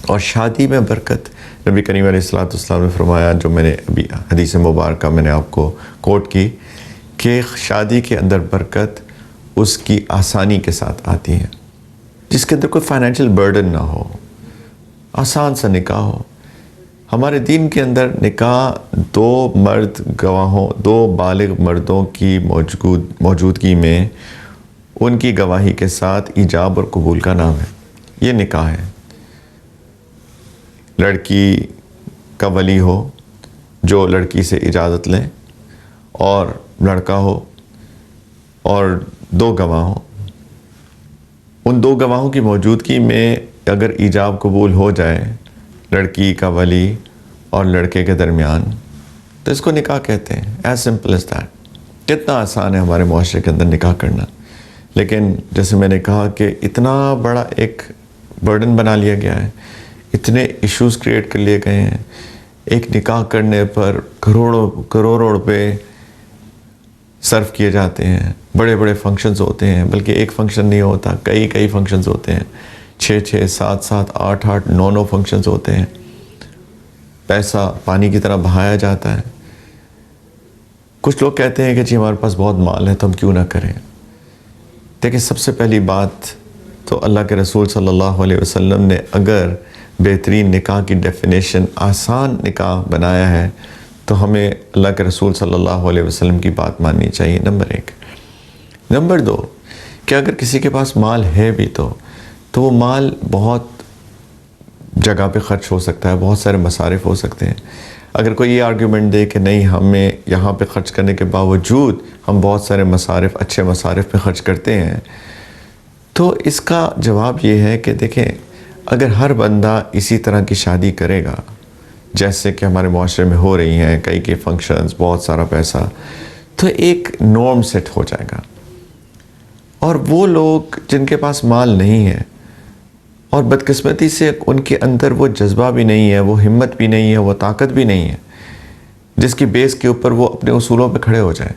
और शादी में बरकत नबी करीम अलैहिस्सलाम ने फरमाया, जो मैंने अभी हदीस मुबारक मैंने आपको कोट की, कि शादी के अंदर बरकत उसकी आसानी के साथ आती है, जिसके अंदर कोई फाइनेंशियल बर्डन ना हो, आसान सा निकाह हो। हमारे दीन के अंदर निकाह दो मर्द गवाहों, दो बालिग मर्दों की मौजूदगी में उनकी गवाही के साथ ईजाब और कबूल का नाम है। ये निकाह है। लड़की का वली हो जो लड़की से इजाज़त लें, और लड़का हो, और दो गवाह हो। उन दो गवाहों की मौजूदगी में अगर ईजाब कबूल हो जाए लड़की का वली और लड़के के दरमियान, तो इसको निकाह कहते हैं। As simple as that. कितना आसान है हमारे मुआशरे के अंदर निकाह करना। लेकिन जैसे मैंने कहा कि इतना बड़ा एक बर्डन बना लिया गया है, इतने इश्यूज़ क्रिएट कर लिए गए हैं। एक निकाह करने पर करोड़ों रुपए सर्व किए जाते हैं, बड़े बड़े फंक्शंस होते हैं, बल्कि एक फंक्शन नहीं होता, कई फंक्शंस होते हैं, 6 7 8 9 फंक्शंस होते हैं। पैसा पानी की तरह बहाया जाता है। कुछ लोग कहते हैं कि जी हमारे पास बहुत माल है तो हम क्यों ना करें। देखिए, सबसे पहली बात तो अल्लाह के रसूल सल्लल्लाहु अलैहि वसल्लम ने अगर बेहतरीन निकाह की डेफिनेशन आसान निकाह बनाया है, तो हमें अल्लाह के रसूल सल्लल्लाहु अलैहि वसल्लम की बात माननी चाहिए, नंबर 1। नंबर 2, कि अगर किसी के पास माल है भी तो वो माल बहुत जगह पे ख़र्च हो सकता है, बहुत सारे मसारिफ हो सकते हैं। अगर कोई ये आर्ग्यूमेंट दे कि नहीं, हमें यहाँ पे ख़र्च करने के बावजूद हम बहुत सारे मसारिफ, अच्छे मसारिफ पे ख़र्च करते हैं, तो इसका जवाब ये है कि देखें, अगर हर बंदा इसी तरह की शादी करेगा जैसे कि हमारे माशरे में हो रही हैं, कई फंक्शंस, बहुत सारा पैसा, तो एक नॉर्म सेट हो जाएगा। और वो लोग जिनके पास माल नहीं है और बदकिस्मती से उनके अंदर वो जज्बा भी नहीं है, वो हिम्मत भी नहीं है, वो ताकत भी नहीं है, जिसकी बेस के ऊपर वो अपने उसूलों पे खड़े हो जाएं।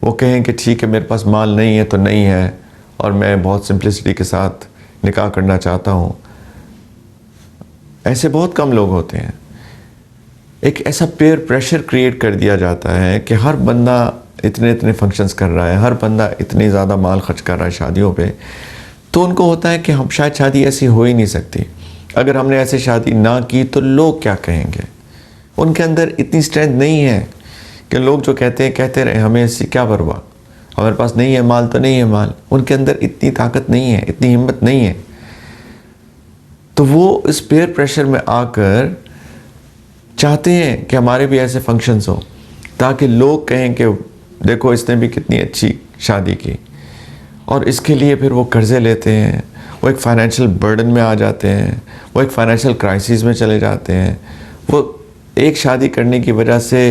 वो कहें कि ठीक है, मेरे पास माल नहीं है तो नहीं है, और मैं बहुत सिंपलिसिटी के साथ निकाह करना चाहता हूँ। ऐसे बहुत कम लोग होते हैं। एक ऐसा पेयर प्रेशर क्रिएट कर दिया जाता है कि हर बंदा इतने फंक्शंस कर रहा है, हर बंदा इतनी ज़्यादा माल खर्च कर रहा है शादियों पे, तो उनको होता है कि हम शायद शादी ऐसी हो ही नहीं सकती। अगर हमने ऐसे शादी ना की तो लोग क्या कहेंगे। उनके अंदर इतनी स्ट्रेंथ नहीं है कि लोग जो कहते रहे, हमें इससे क्या परवाह, हमारे पास नहीं है माल तो नहीं है माल। उनके अंदर इतनी ताकत नहीं है, इतनी हिम्मत नहीं है। तो वो इस पेयर प्रेशर में आकर चाहते हैं कि हमारे भी ऐसे फंक्शंस हो, ताकि लोग कहें कि देखो इसने भी कितनी अच्छी शादी की। और इसके लिए फिर वो कर्ज़े लेते हैं, वो एक फ़ाइनेंशियल बर्डन में आ जाते हैं, वो एक फ़ाइनेंशियल क्राइसिस में चले जाते हैं। वो एक शादी करने की वजह से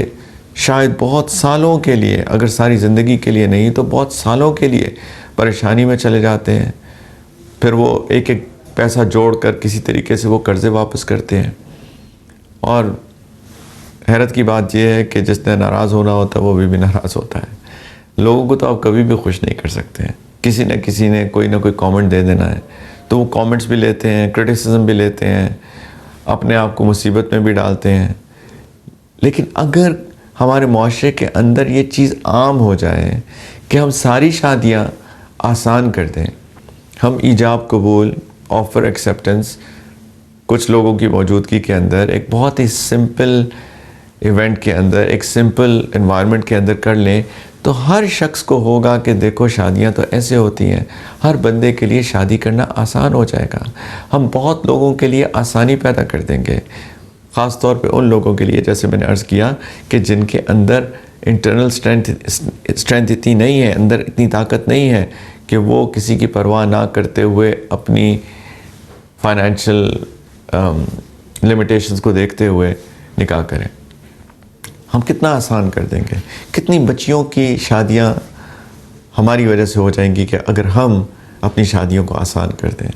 शायद बहुत सालों के लिए, अगर सारी ज़िंदगी के लिए नहीं तो बहुत सालों के लिए परेशानी में चले जाते हैं। फिर वो एक पैसा जोड़कर किसी तरीके से वो कर्ज़े वापस करते हैं। और हैरत की बात यह है कि जिसने नाराज़ होना होता है वो भी नाराज़ होता है। लोगों को तो आप कभी भी खुश नहीं कर सकते हैं। किसी ने कोई ना कोई कमेंट दे देना है, तो वो कमेंट्स भी लेते हैं, क्रिटिसिज्म भी लेते हैं, अपने आप को मुसीबत में भी डालते हैं। लेकिन अगर हमारे माशरे के अंदर ये चीज़ आम हो जाए कि हम सारी शादियाँ आसान कर दें, हम ईजाब कबूल, ऑफ़र एक्सेप्टेंस कुछ लोगों की मौजूदगी के अंदर एक बहुत ही सिंपल इवेंट के अंदर, एक सिंपल एनवायरनमेंट के अंदर कर लें, तो हर शख्स को होगा कि देखो शादियां तो ऐसे होती हैं। हर बंदे के लिए शादी करना आसान हो जाएगा। हम बहुत लोगों के लिए आसानी पैदा कर देंगे, ख़ास तौर पे उन लोगों के लिए, जैसे मैंने अर्ज़ किया, कि जिनके अंदर इंटरनल स्ट्रेंथ इतनी नहीं है, अंदर इतनी ताकत नहीं है कि वो किसी की परवाह ना करते हुए अपनी फाइनेंशियल लिमिटेशंस को देखते हुए निकाह करें। हम कितना आसान कर देंगे, कितनी बच्चियों की शादियां हमारी वजह से हो जाएंगी कि अगर हम अपनी शादियों को आसान कर दें।